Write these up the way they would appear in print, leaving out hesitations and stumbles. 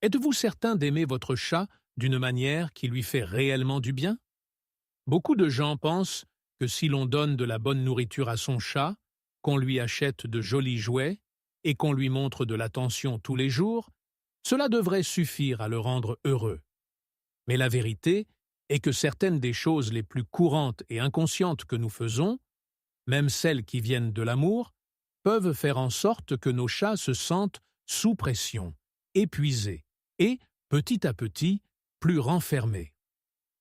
Êtes-vous certain d'aimer votre chat d'une manière qui lui fait réellement du bien? Beaucoup de gens pensent que si l'on donne de la bonne nourriture à son chat, qu'on lui achète de jolis jouets et qu'on lui montre de l'attention tous les jours, cela devrait suffire à le rendre heureux. Mais la vérité est que certaines des choses les plus courantes et inconscientes que nous faisons, même celles qui viennent de l'amour, peuvent faire en sorte que nos chats se sentent sous pression, épuisés et, petit à petit, plus renfermés.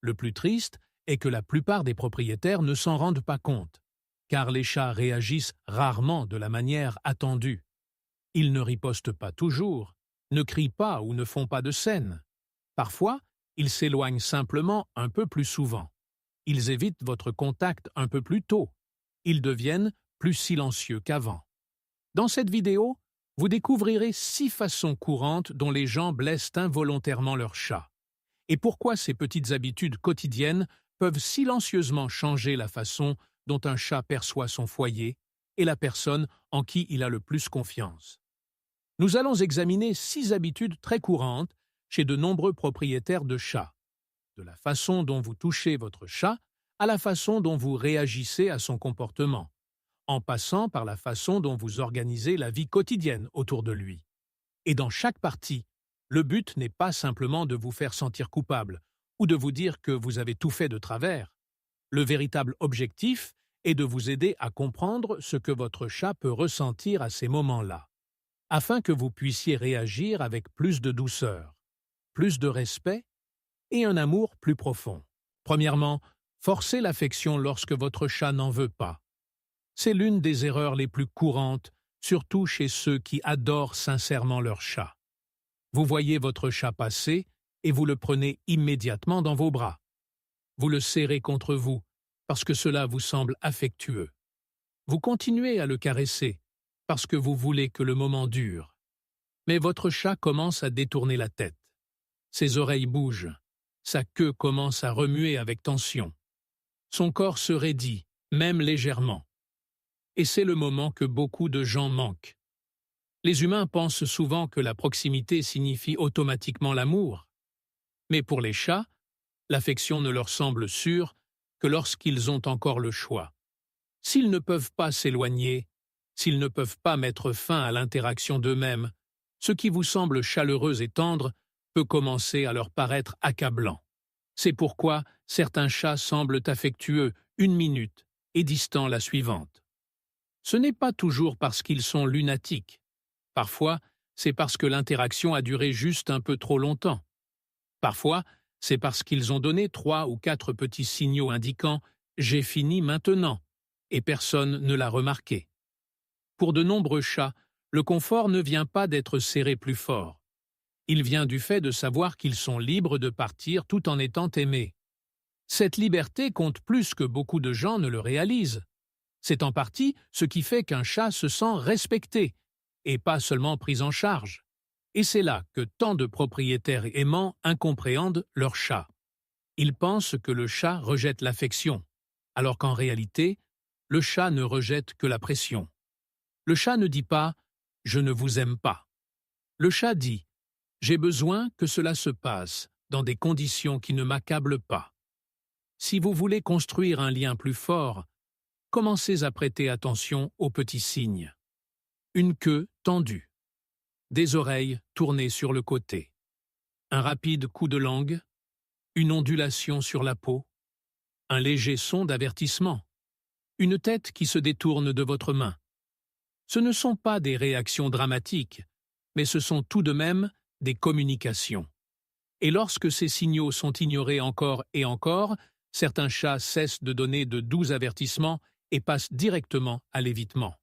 Le plus triste est que la plupart des propriétaires ne s'en rendent pas compte, car les chats réagissent rarement de la manière attendue. Ils ne ripostent pas toujours, ne crient pas ou ne font pas de scène. Parfois, ils s'éloignent simplement un peu plus souvent. Ils évitent votre contact un peu plus tôt. Ils deviennent plus silencieux qu'avant. Dans cette vidéo, vous découvrirez 6 façons courantes dont les gens blessent involontairement leur chat, et pourquoi ces petites habitudes quotidiennes peuvent silencieusement changer la façon dont un chat perçoit son foyer et la personne en qui il a le plus confiance. Nous allons examiner 6 habitudes très courantes chez de nombreux propriétaires de chats, de la façon dont vous touchez votre chat à la façon dont vous réagissez à son comportement, en passant par la façon dont vous organisez la vie quotidienne autour de lui. Et dans chaque partie, le but n'est pas simplement de vous faire sentir coupable ou de vous dire que vous avez tout fait de travers. Le véritable objectif est de vous aider à comprendre ce que votre chat peut ressentir à ces moments-là, afin que vous puissiez réagir avec plus de douceur, plus de respect et un amour plus profond. Premièrement, forcez l'affection lorsque votre chat n'en veut pas. C'est l'une des erreurs les plus courantes, surtout chez ceux qui adorent sincèrement leur chat. Vous voyez votre chat passer et vous le prenez immédiatement dans vos bras. Vous le serrez contre vous parce que cela vous semble affectueux. Vous continuez à le caresser parce que vous voulez que le moment dure. Mais votre chat commence à détourner la tête. Ses oreilles bougent. Sa queue commence à remuer avec tension. Son corps se raidit, même légèrement. Et c'est le moment que beaucoup de gens manquent. Les humains pensent souvent que la proximité signifie automatiquement l'amour. Mais pour les chats, l'affection ne leur semble sûre que lorsqu'ils ont encore le choix. S'ils ne peuvent pas s'éloigner, s'ils ne peuvent pas mettre fin à l'interaction d'eux-mêmes, ce qui vous semble chaleureux et tendre peut commencer à leur paraître accablant. C'est pourquoi certains chats semblent affectueux 1 minute et distants la suivante. Ce n'est pas toujours parce qu'ils sont lunatiques. Parfois, c'est parce que l'interaction a duré juste un peu trop longtemps. Parfois, c'est parce qu'ils ont donné 3 ou 4 petits signaux indiquant « j'ai fini maintenant » et personne ne l'a remarqué. Pour de nombreux chats, le confort ne vient pas d'être serré plus fort. Il vient du fait de savoir qu'ils sont libres de partir tout en étant aimés. Cette liberté compte plus que beaucoup de gens ne le réalisent. C'est en partie ce qui fait qu'un chat se sent respecté et pas seulement pris en charge. Et c'est là que tant de propriétaires aimants incompréhendent leur chat. Ils pensent que le chat rejette l'affection, alors qu'en réalité, le chat ne rejette que la pression. Le chat ne dit pas « je ne vous aime pas ». Le chat dit « j'ai besoin que cela se passe dans des conditions qui ne m'accablent pas ». Si vous voulez construire un lien plus fort, commencez à prêter attention aux petits signes. Une queue tendue, des oreilles tournées sur le côté, un rapide coup de langue, une ondulation sur la peau, un léger son d'avertissement, une tête qui se détourne de votre main. Ce ne sont pas des réactions dramatiques, mais ce sont tout de même des communications. Et lorsque ces signaux sont ignorés encore et encore, certains chats cessent de donner de doux avertissements et passent directement à l'évitement.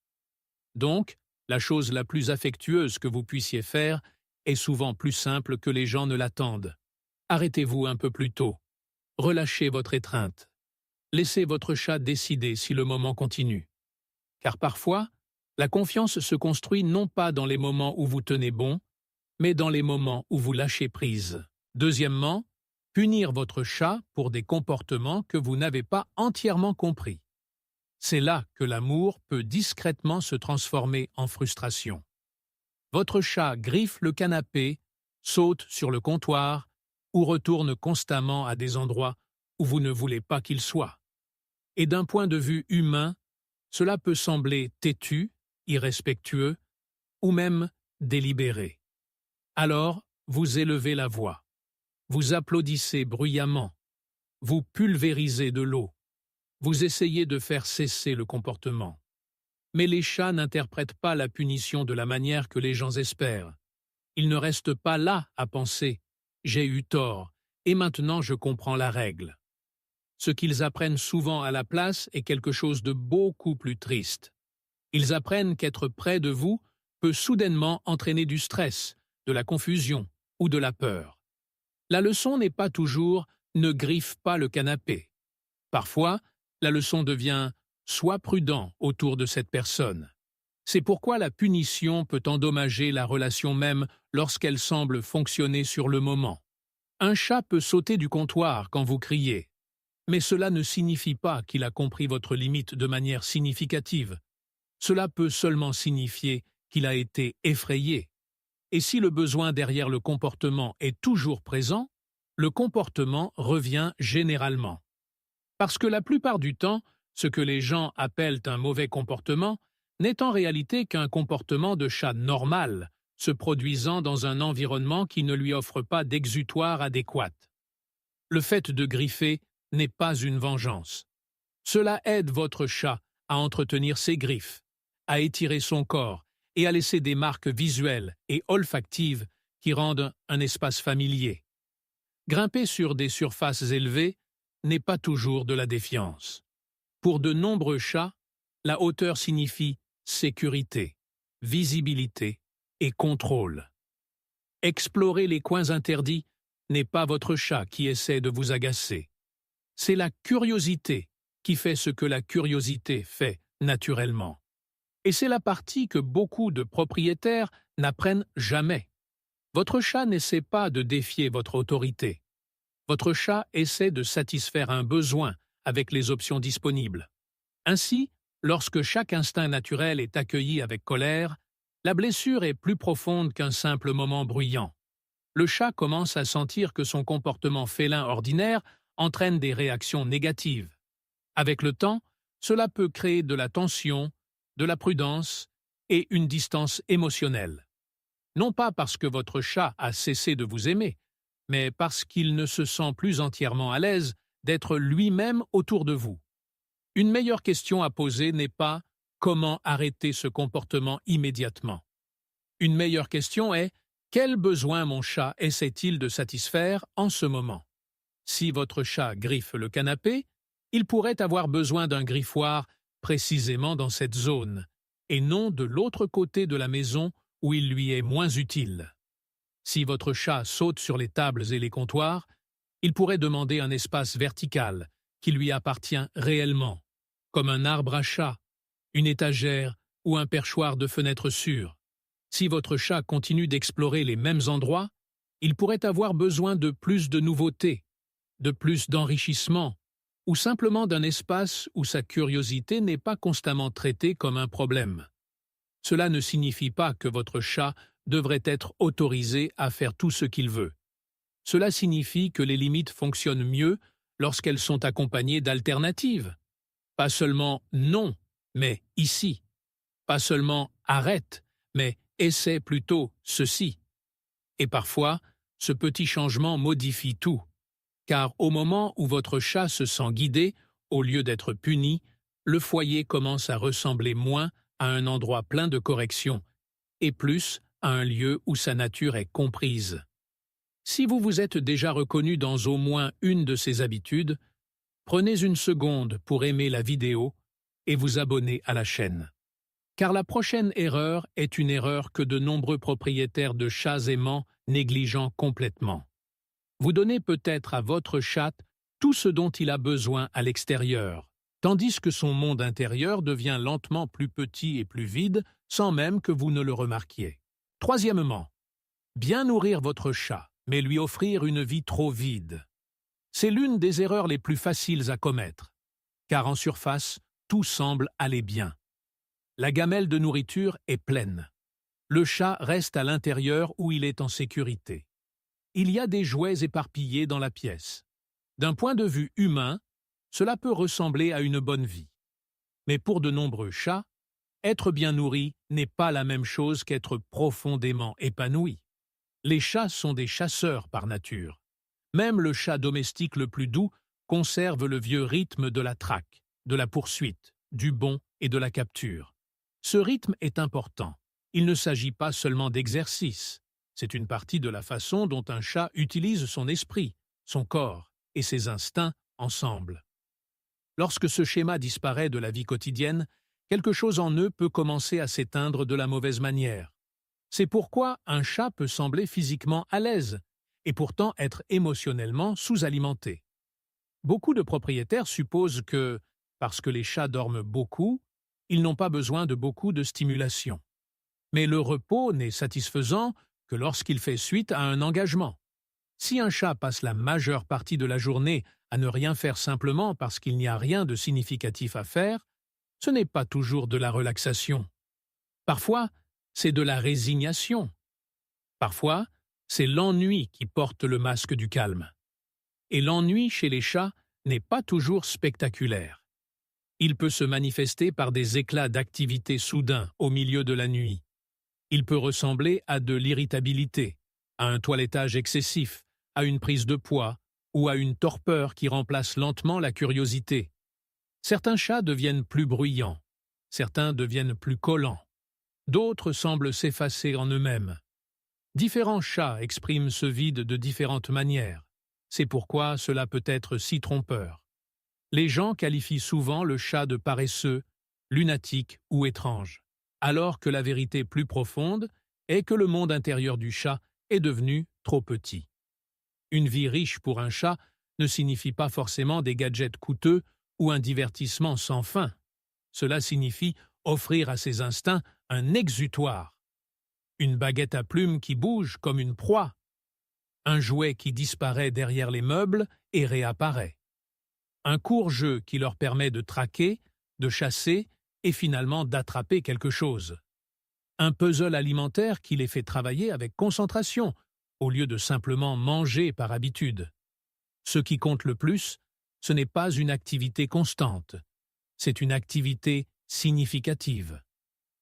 Donc, la chose la plus affectueuse que vous puissiez faire est souvent plus simple que les gens ne l'attendent. Arrêtez-vous un peu plus tôt. Relâchez votre étreinte. Laissez votre chat décider si le moment continue. Car parfois, la confiance se construit non pas dans les moments où vous tenez bon, mais dans les moments où vous lâchez prise. Deuxièmement, punir votre chat pour des comportements que vous n'avez pas entièrement compris. C'est là que l'amour peut discrètement se transformer en frustration. Votre chat griffe le canapé saute sur le comptoir ou retourne constamment à des endroits où vous ne voulez pas qu'il soit. Et d'un point de vue humain, cela peut sembler têtu, irrespectueux ou même délibéré. Alors, vous élevez la voix, vous applaudissez bruyamment, vous pulvérisez de l'eau, vous essayez de faire cesser le comportement. Mais les chats n'interprètent pas la punition de la manière que les gens espèrent. Ils ne restent pas là à penser « j'ai eu tort, et maintenant je comprends la règle ». Ce qu'ils apprennent souvent à la place est quelque chose de beaucoup plus triste. Ils apprennent qu'être près de vous peut soudainement entraîner du stress, de la confusion ou de la peur. La leçon n'est pas toujours « ne griffe pas le canapé ». Parfois, la leçon devient « sois prudent autour de cette personne ». C'est pourquoi la punition peut endommager la relation même lorsqu'elle semble fonctionner sur le moment. Un chat peut sauter du comptoir quand vous criez, mais cela ne signifie pas qu'il a compris votre limite de manière significative. Cela peut seulement signifier qu'il a été effrayé. Et si le besoin derrière le comportement est toujours présent, le comportement revient généralement. Parce que la plupart du temps, ce que les gens appellent un mauvais comportement n'est en réalité qu'un comportement de chat normal, se produisant dans un environnement qui ne lui offre pas d'exutoire adéquat. Le fait de griffer n'est pas une vengeance. Cela aide votre chat à entretenir ses griffes, à étirer son corps et à laisser des marques visuelles et olfactives qui rendent un espace familier. Grimper sur des surfaces élevées n'est pas toujours de la défiance. Pour de nombreux chats, la hauteur signifie sécurité, visibilité et contrôle. Explorer les coins interdits n'est pas votre chat qui essaie de vous agacer. C'est la curiosité qui fait ce que la curiosité fait naturellement. Et c'est la partie que beaucoup de propriétaires n'apprennent jamais. Votre chat n'essaie pas de défier votre autorité. Votre chat essaie de satisfaire un besoin avec les options disponibles. Ainsi, lorsque chaque instinct naturel est accueilli avec colère, la blessure est plus profonde qu'un simple moment bruyant. Le chat commence à sentir que son comportement félin ordinaire entraîne des réactions négatives. Avec le temps, cela peut créer de la tension, de la prudence et une distance émotionnelle. Non pas parce que votre chat a cessé de vous aimer, mais parce qu'il ne se sent plus entièrement à l'aise d'être lui-même autour de vous. Une meilleure question à poser n'est pas « comment arrêter ce comportement immédiatement ?» Une meilleure question est « quel besoin mon chat essaie-t-il de satisfaire en ce moment ?» Si votre chat griffe le canapé, il pourrait avoir besoin d'un griffoir précisément dans cette zone, et non de l'autre côté de la maison où il lui est moins utile. Si votre chat saute sur les tables et les comptoirs, il pourrait demander un espace vertical qui lui appartient réellement, comme un arbre à chat, une étagère ou un perchoir de fenêtre sûre. Si votre chat continue d'explorer les mêmes endroits, il pourrait avoir besoin de plus de nouveautés, de plus d'enrichissement, ou simplement d'un espace où sa curiosité n'est pas constamment traitée comme un problème. Cela ne signifie pas que votre chat devrait être autorisé à faire tout ce qu'il veut. Cela signifie que les limites fonctionnent mieux lorsqu'elles sont accompagnées d'alternatives. Pas seulement « non », mais « ici ». Pas seulement « arrête », mais « essaie plutôt ceci ». Et parfois, ce petit changement modifie tout. Car au moment où votre chat se sent guidé, au lieu d'être puni, le foyer commence à ressembler moins à un endroit plein de corrections et plus à un lieu où sa nature est comprise. Si vous vous êtes déjà reconnu dans au moins une de ces habitudes, prenez une seconde pour aimer la vidéo et vous abonner à la chaîne. Car la prochaine erreur est une erreur que de nombreux propriétaires de chats aimants négligent complètement. Vous donnez peut-être à votre chat tout ce dont il a besoin à l'extérieur, tandis que son monde intérieur devient lentement plus petit et plus vide sans même que vous ne le remarquiez. Troisièmement, bien nourrir votre chat, mais lui offrir une vie trop vide. C'est l'une des erreurs les plus faciles à commettre, car en surface, tout semble aller bien. La gamelle de nourriture est pleine. Le chat reste à l'intérieur où il est en sécurité. il y a des jouets éparpillés dans la pièce. D'un point de vue humain, cela peut ressembler à une bonne vie. Mais pour de nombreux chats, être bien nourri n'est pas la même chose qu'être profondément épanoui. Les chats sont des chasseurs par nature. Même le chat domestique le plus doux conserve le vieux rythme de la traque, de la poursuite, du bond et de la capture. Ce rythme est important. Il ne s'agit pas seulement d'exercice. C'est une partie de la façon dont un chat utilise son esprit, son corps et ses instincts ensemble. Lorsque ce schéma disparaît de la vie quotidienne, quelque chose en eux peut commencer à s'éteindre de la mauvaise manière. C'est pourquoi un chat peut sembler physiquement à l'aise et pourtant être émotionnellement sous-alimenté. Beaucoup de propriétaires supposent que, parce que les chats dorment beaucoup, ils n'ont pas besoin de beaucoup de stimulation. Mais le repos n'est satisfaisant que lorsqu'il fait suite à un engagement. Si un chat passe la majeure partie de la journée à ne rien faire simplement parce qu'il n'y a rien de significatif à faire, ce n'est pas toujours de la relaxation. Parfois, c'est de la résignation. Parfois, c'est l'ennui qui porte le masque du calme. Et l'ennui chez les chats n'est pas toujours spectaculaire. Il peut se manifester par des éclats d'activité soudains au milieu de la nuit. Il peut ressembler à de l'irritabilité, à un toilettage excessif, à une prise de poids ou à une torpeur qui remplace lentement la curiosité. Certains chats deviennent plus bruyants, certains deviennent plus collants, d'autres semblent s'effacer en eux-mêmes. Différents chats expriment ce vide de différentes manières. C'est pourquoi cela peut être si trompeur. Les gens qualifient souvent le chat de paresseux, lunatique ou étrange, alors que la vérité plus profonde est que le monde intérieur du chat est devenu trop petit. Une vie riche pour un chat ne signifie pas forcément des gadgets coûteux ou un divertissement sans fin. Cela signifie offrir à ses instincts un exutoire. Une baguette à plumes qui bouge comme une proie. Un jouet qui disparaît derrière les meubles et réapparaît. Un court jeu qui leur permet de traquer, de chasser et finalement d'attraper quelque chose. Un puzzle alimentaire qui les fait travailler avec concentration, au lieu de simplement manger par habitude. Ce qui compte le plus, ce n'est pas une activité constante, c'est une activité significative.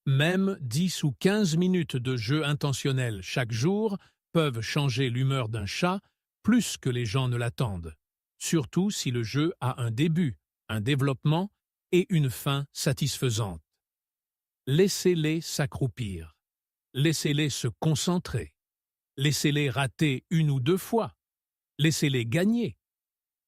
Même 10 ou 15 minutes de jeu intentionnel chaque jour peuvent changer l'humeur d'un chat plus que les gens ne l'attendent, surtout si le jeu a un début, un développement et une fin satisfaisante. Laissez-les s'accroupir, laissez-les se concentrer, laissez-les rater une ou deux fois, laissez-les gagner.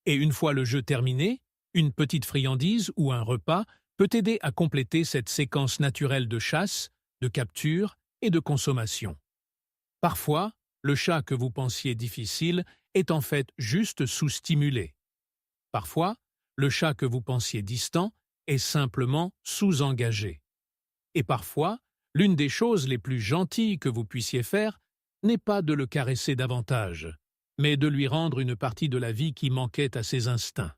Et une fois le jeu terminé, une petite friandise ou un repas peut aider à compléter cette séquence naturelle de chasse, de capture et de consommation. Parfois, le chat que vous pensiez difficile est en fait juste sous-stimulé. Parfois, le chat que vous pensiez distant est simplement sous-engagé. Et parfois, l'une des choses les plus gentilles que vous puissiez faire n'est pas de le caresser davantage, mais de lui rendre une partie de la vie qui manquait à ses instincts.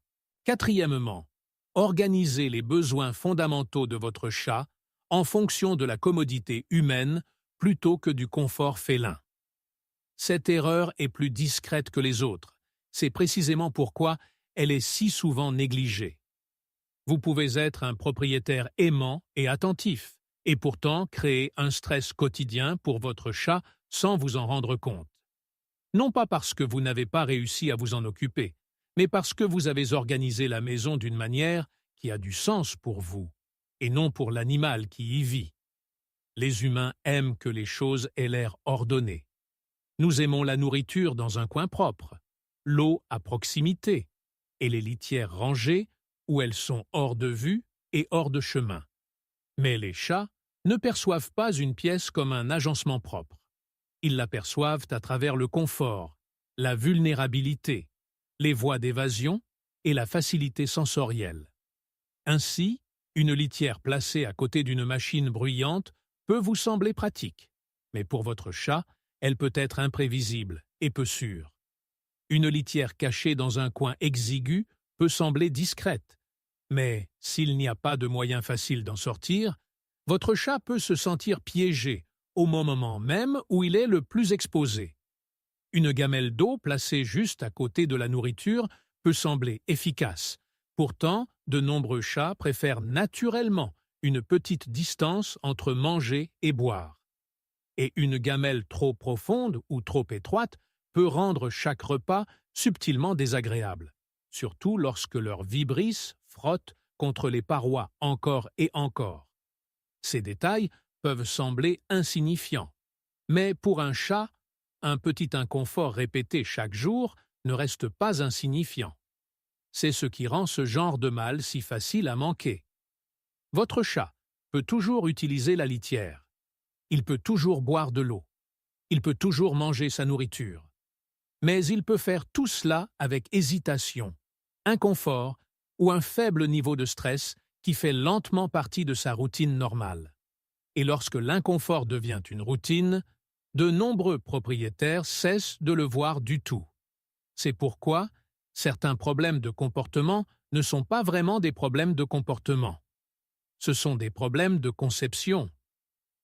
Quatrièmement, organisez les besoins fondamentaux de votre chat en fonction de la commodité humaine plutôt que du confort félin. Cette erreur est plus discrète que les autres. C'est précisément pourquoi elle est si souvent négligée. Vous pouvez être un propriétaire aimant et attentif, et pourtant créer un stress quotidien pour votre chat sans vous en rendre compte. Non pas parce que vous n'avez pas réussi à vous en occuper, mais parce que vous avez organisé la maison d'une manière qui a du sens pour vous, et non pour l'animal qui y vit. Les humains aiment que les choses aient l'air ordonnées. Nous aimons la nourriture dans un coin propre, l'eau à proximité, et les litières rangées où elles sont hors de vue et hors de chemin. Mais les chats ne perçoivent pas une pièce comme un agencement propre. Ils l'aperçoivent à travers le confort, la vulnérabilité, les voies d'évasion et la facilité sensorielle. Ainsi, une litière placée à côté d'une machine bruyante peut vous sembler pratique, mais pour votre chat, elle peut être imprévisible et peu sûre. Une litière cachée dans un coin exigu peut sembler discrète, mais s'il n'y a pas de moyen facile d'en sortir, votre chat peut se sentir piégé au moment même où il est le plus exposé. Une gamelle d'eau placée juste à côté de la nourriture peut sembler efficace. Pourtant, de nombreux chats préfèrent naturellement une petite distance entre manger et boire. Et une gamelle trop profonde ou trop étroite peut rendre chaque repas subtilement désagréable, surtout lorsque leur vibrisses frotte contre les parois encore et encore. Ces détails peuvent sembler insignifiants, mais pour un chat, un petit inconfort répété chaque jour ne reste pas insignifiant. C'est ce qui rend ce genre de mal si facile à manquer. Votre chat peut toujours utiliser la litière. Il peut toujours boire de l'eau. Il peut toujours manger sa nourriture. Mais il peut faire tout cela avec hésitation, inconfort ou un faible niveau de stress qui fait lentement partie de sa routine normale. Et lorsque l'inconfort devient une routine, de nombreux propriétaires cessent de le voir du tout. C'est pourquoi certains problèmes de comportement ne sont pas vraiment des problèmes de comportement. Ce sont des problèmes de conception.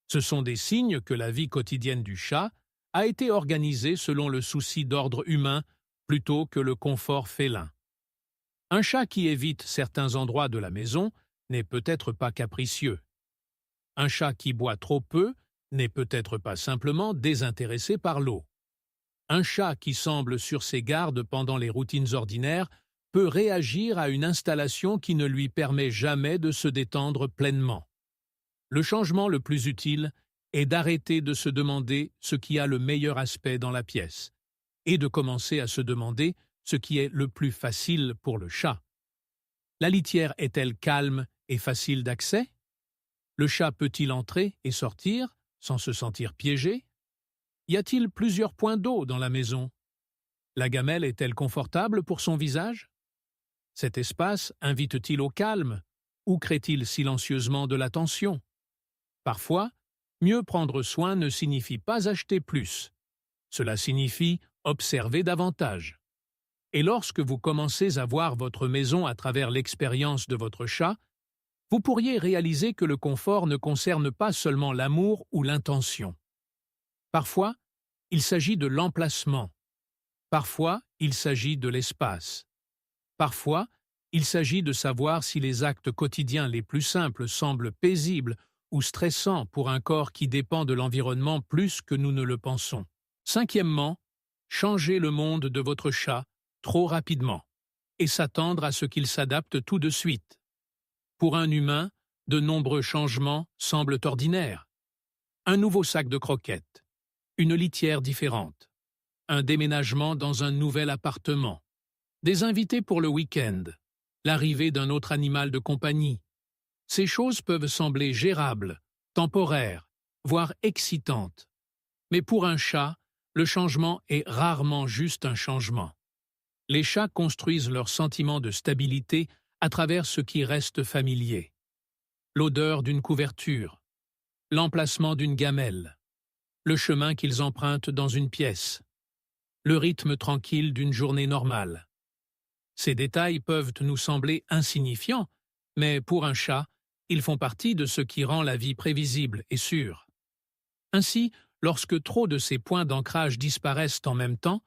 Ce sont des signes que la vie quotidienne du chat a été organisée selon le souci d'ordre humain plutôt que le confort félin. Un chat qui évite certains endroits de la maison n'est peut-être pas capricieux. Un chat qui boit trop peu n'est peut-être pas simplement désintéressé par l'eau. Un chat qui semble sur ses gardes pendant les routines ordinaires peut réagir à une installation qui ne lui permet jamais de se détendre pleinement. Le changement le plus utile est d'arrêter de se demander ce qui a le meilleur aspect dans la pièce et de commencer à se demander ce qui est le plus facile pour le chat. La litière est-elle calme et facile d'accès? Le chat peut-il entrer et sortir sans se sentir piégé? Y a-t-il plusieurs points d'eau dans la maison? La gamelle est-elle confortable pour son visage? Cet espace invite-t-il au calme ou crée-t-il silencieusement de la tension? Parfois, mieux prendre soin ne signifie pas acheter plus. Cela signifie observer davantage. Et lorsque vous commencez à voir votre maison à travers l'expérience de votre chat, vous pourriez réaliser que le confort ne concerne pas seulement l'amour ou l'intention. Parfois, il s'agit de l'emplacement. Parfois, il s'agit de l'espace. Parfois, il s'agit de savoir si les actes quotidiens les plus simples semblent paisibles ou stressants pour un corps qui dépend de l'environnement plus que nous ne le pensons. Cinquièmement, changez le monde de votre chat trop rapidement et s'attendre à ce qu'il s'adapte tout de suite. Pour un humain, de nombreux changements semblent ordinaires. Un nouveau sac de croquettes, une litière différente, un déménagement dans un nouvel appartement, des invités pour le week-end, l'arrivée d'un autre animal de compagnie. Ces choses peuvent sembler gérables, temporaires, voire excitantes. Mais pour un chat, le changement est rarement juste un changement. Les chats construisent leur sentiment de stabilité à travers ce qui reste familier. L'odeur d'une couverture, l'emplacement d'une gamelle, le chemin qu'ils empruntent dans une pièce, le rythme tranquille d'une journée normale. Ces détails peuvent nous sembler insignifiants, mais pour un chat, ils font partie de ce qui rend la vie prévisible et sûre. Ainsi, lorsque trop de ces points d'ancrage disparaissent en même temps,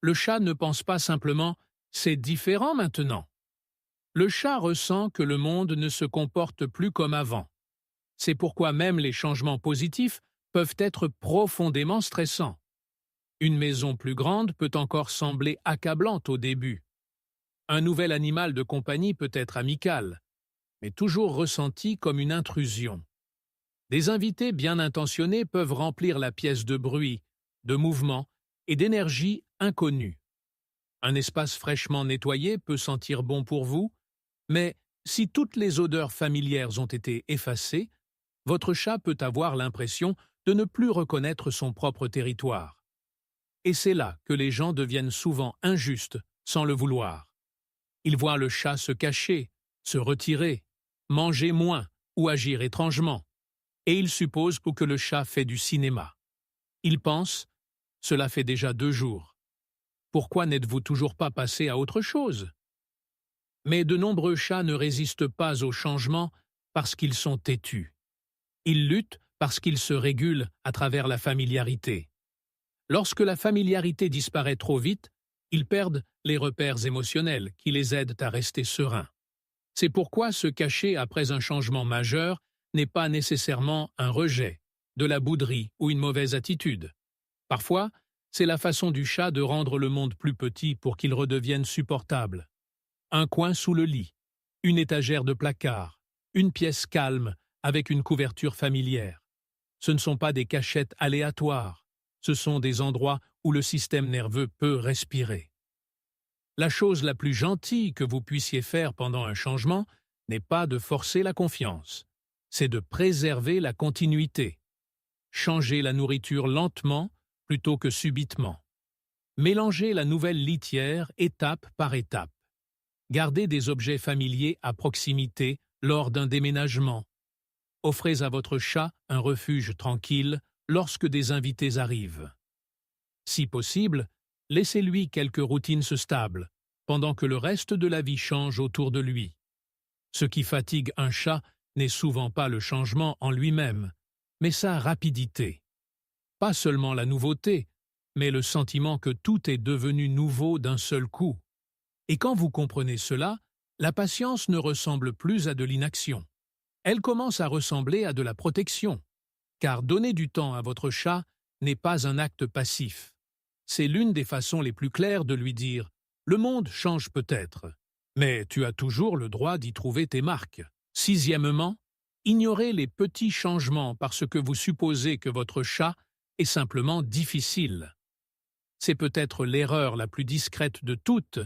le chat ne pense pas simplement « c'est différent maintenant ». Le chat ressent que le monde ne se comporte plus comme avant. C'est pourquoi même les changements positifs peuvent être profondément stressants. Une maison plus grande peut encore sembler accablante au début. Un nouvel animal de compagnie peut être amical, mais toujours ressenti comme une intrusion. Des invités bien intentionnés peuvent remplir la pièce de bruit, de mouvement et d'énergie inconnue. Un espace fraîchement nettoyé peut sentir bon pour vous, mais si toutes les odeurs familières ont été effacées, votre chat peut avoir l'impression de ne plus reconnaître son propre territoire. Et c'est là que les gens deviennent souvent injustes sans le vouloir. Ils voient le chat se cacher, se retirer, manger moins ou agir étrangement, et ils supposent que le chat fait du cinéma. Ils pensent « cela fait déjà 2 jours. Pourquoi n'êtes-vous toujours pas passé à autre chose ?» Mais de nombreux chats ne résistent pas au changement parce qu'ils sont têtus. Ils luttent parce qu'ils se régulent à travers la familiarité. Lorsque la familiarité disparaît trop vite, ils perdent les repères émotionnels qui les aident à rester sereins. C'est pourquoi se cacher après un changement majeur n'est pas nécessairement un rejet, de la bouderie ou une mauvaise attitude. Parfois, c'est la façon du chat de rendre le monde plus petit pour qu'il redevienne supportable. Un coin sous le lit, une étagère de placard, une pièce calme avec une couverture familière. Ce ne sont pas des cachettes aléatoires, ce sont des endroits où le système nerveux peut respirer. La chose la plus gentille que vous puissiez faire pendant un changement n'est pas de forcer la confiance, c'est de préserver la continuité. Changer la nourriture lentement plutôt que subitement. Mélanger la nouvelle litière étape par étape. Gardez des objets familiers à proximité lors d'un déménagement. Offrez à votre chat un refuge tranquille lorsque des invités arrivent. Si possible, laissez-lui quelques routines stables, pendant que le reste de la vie change autour de lui. Ce qui fatigue un chat n'est souvent pas le changement en lui-même, mais sa rapidité. Pas seulement la nouveauté, mais le sentiment que tout est devenu nouveau d'un seul coup. Et quand vous comprenez cela, la patience ne ressemble plus à de l'inaction. Elle commence à ressembler à de la protection, car donner du temps à votre chat n'est pas un acte passif. C'est l'une des façons les plus claires de lui dire « Le monde change peut-être, mais tu as toujours le droit d'y trouver tes marques. » Sixièmement, ignorez les petits changements parce que vous supposez que votre chat est simplement difficile. C'est peut-être l'erreur la plus discrète de toutes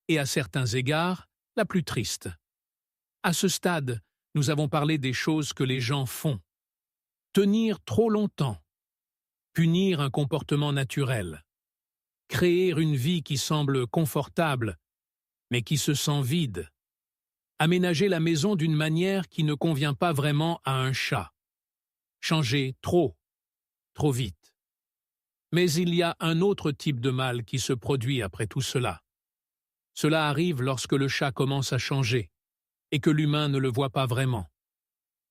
et à certains égards, la plus triste. À ce stade, nous avons parlé des choses que les gens font. Tenir trop longtemps, punir un comportement naturel, créer une vie qui semble confortable, mais qui se sent vide, aménager la maison d'une manière qui ne convient pas vraiment à un chat, changer trop vite. Mais il y a un autre type de mal qui se produit après tout cela. Cela arrive lorsque le chat commence à changer et que l'humain ne le voit pas vraiment.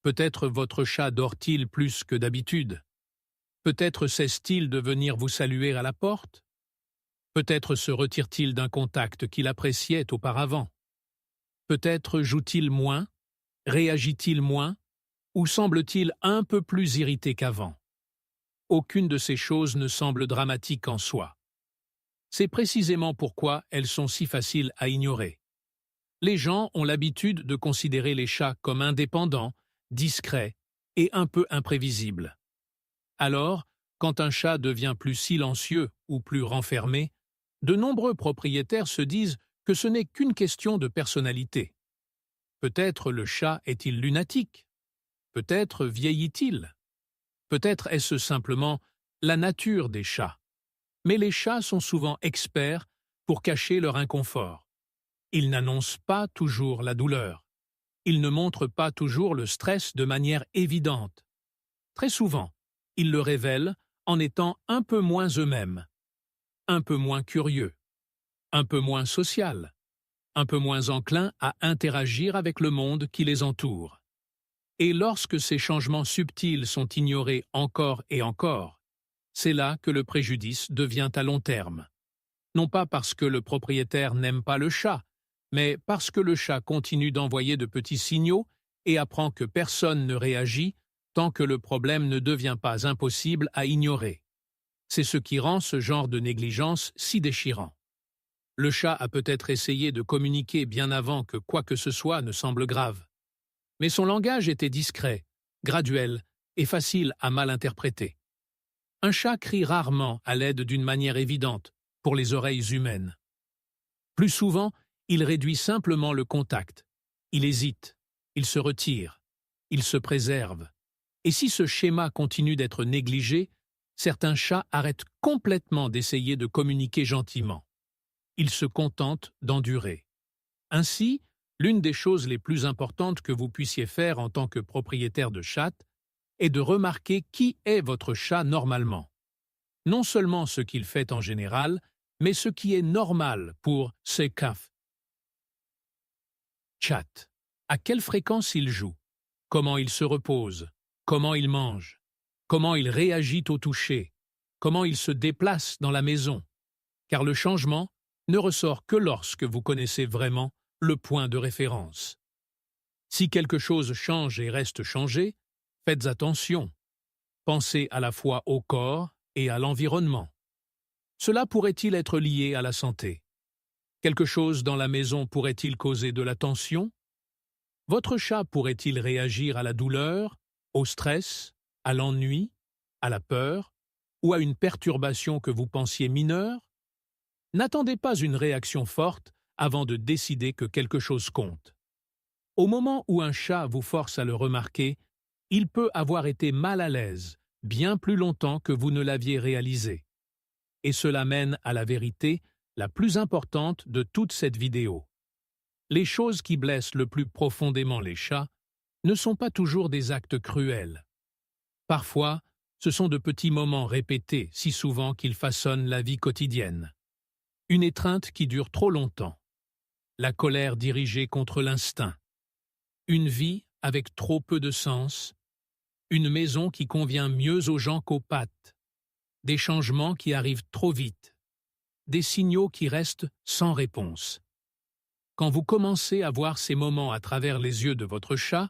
Peut-être votre chat dort-il plus que d'habitude. Peut-être cesse-t-il de venir vous saluer à la porte. Peut-être se retire-t-il d'un contact qu'il appréciait auparavant. Peut-être joue-t-il moins, réagit-il moins, ou semble-t-il un peu plus irrité qu'avant. Aucune de ces choses ne semble dramatique en soi. C'est précisément pourquoi elles sont si faciles à ignorer. Les gens ont l'habitude de considérer les chats comme indépendants, discrets et un peu imprévisibles. Alors, quand un chat devient plus silencieux ou plus renfermé, de nombreux propriétaires se disent que ce n'est qu'une question de personnalité. Peut-être le chat est-il lunatique? Peut-être vieillit-il? Peut-être est-ce simplement la nature des chats. Mais les chats sont souvent experts pour cacher leur inconfort. Ils n'annoncent pas toujours la douleur. Ils ne montrent pas toujours le stress de manière évidente. Très souvent, ils le révèlent en étant un peu moins eux-mêmes, un peu moins curieux, un peu moins social, un peu moins enclins à interagir avec le monde qui les entoure. Et lorsque ces changements subtils sont ignorés encore et encore, c'est là que le préjudice devient à long terme. Non pas parce que le propriétaire n'aime pas le chat, mais parce que le chat continue d'envoyer de petits signaux et apprend que personne ne réagit tant que le problème ne devient pas impossible à ignorer. C'est ce qui rend ce genre de négligence si déchirant. Le chat a peut-être essayé de communiquer bien avant que quoi que ce soit ne semble grave. Mais son langage était discret, graduel et facile à mal interpréter. Un chat crie rarement à l'aide d'une manière évidente pour les oreilles humaines. Plus souvent, il réduit simplement le contact. Il hésite, il se retire, il se préserve. Et si ce schéma continue d'être négligé, certains chats arrêtent complètement d'essayer de communiquer gentiment. Ils se contentent d'endurer. Ainsi, l'une des choses les plus importantes que vous puissiez faire en tant que propriétaire de chat est de remarquer qui est votre chat normalement. Non seulement ce qu'il fait en général, mais ce qui est normal pour ses caf. Chat. À quelle fréquence il joue? Comment il se repose? Comment il mange? Comment il réagit au toucher? comment il se déplace dans la maison, car le changement ne ressort que lorsque vous connaissez vraiment le point de référence. Si quelque chose change et reste changé, faites attention. Pensez à la fois au corps et à l'environnement. Cela pourrait-il être lié à la santé? Quelque chose dans la maison pourrait-il causer de la tension? Votre chat pourrait-il réagir à la douleur, au stress, à l'ennui, à la peur ou à une perturbation que vous pensiez mineure? N'attendez pas une réaction forte avant de décider que quelque chose compte. Au moment où un chat vous force à le remarquer, il peut avoir été mal à l'aise bien plus longtemps que vous ne l'aviez réalisé. Et cela mène à la vérité la plus importante de toute cette vidéo. Les choses qui blessent le plus profondément les chats ne sont pas toujours des actes cruels. Parfois, ce sont de petits moments répétés si souvent qu'ils façonnent la vie quotidienne. Une étreinte qui dure trop longtemps. La colère dirigée contre l'instinct. Une vie avec trop peu de sens. Une maison qui convient mieux aux gens qu'aux pattes. Des changements qui arrivent trop vite. Des signaux qui restent sans réponse. Quand vous commencez à voir ces moments à travers les yeux de votre chat,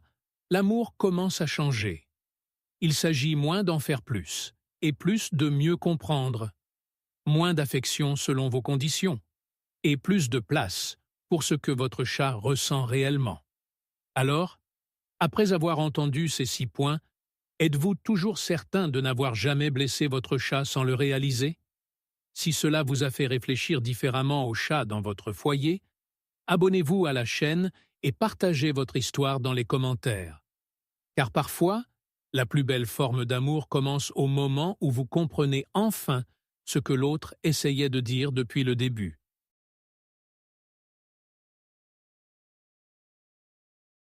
l'amour commence à changer. Il s'agit moins d'en faire plus, et plus de mieux comprendre. Moins d'affection selon vos conditions, et plus de place pour ce que votre chat ressent réellement. Alors, après avoir entendu ces 6 points, êtes-vous toujours certain de n'avoir jamais blessé votre chat sans le réaliser? Si cela vous a fait réfléchir différemment au chat dans votre foyer, abonnez-vous à la chaîne et partagez votre histoire dans les commentaires. Car parfois, la plus belle forme d'amour commence au moment où vous comprenez enfin ce que l'autre essayait de dire depuis le début.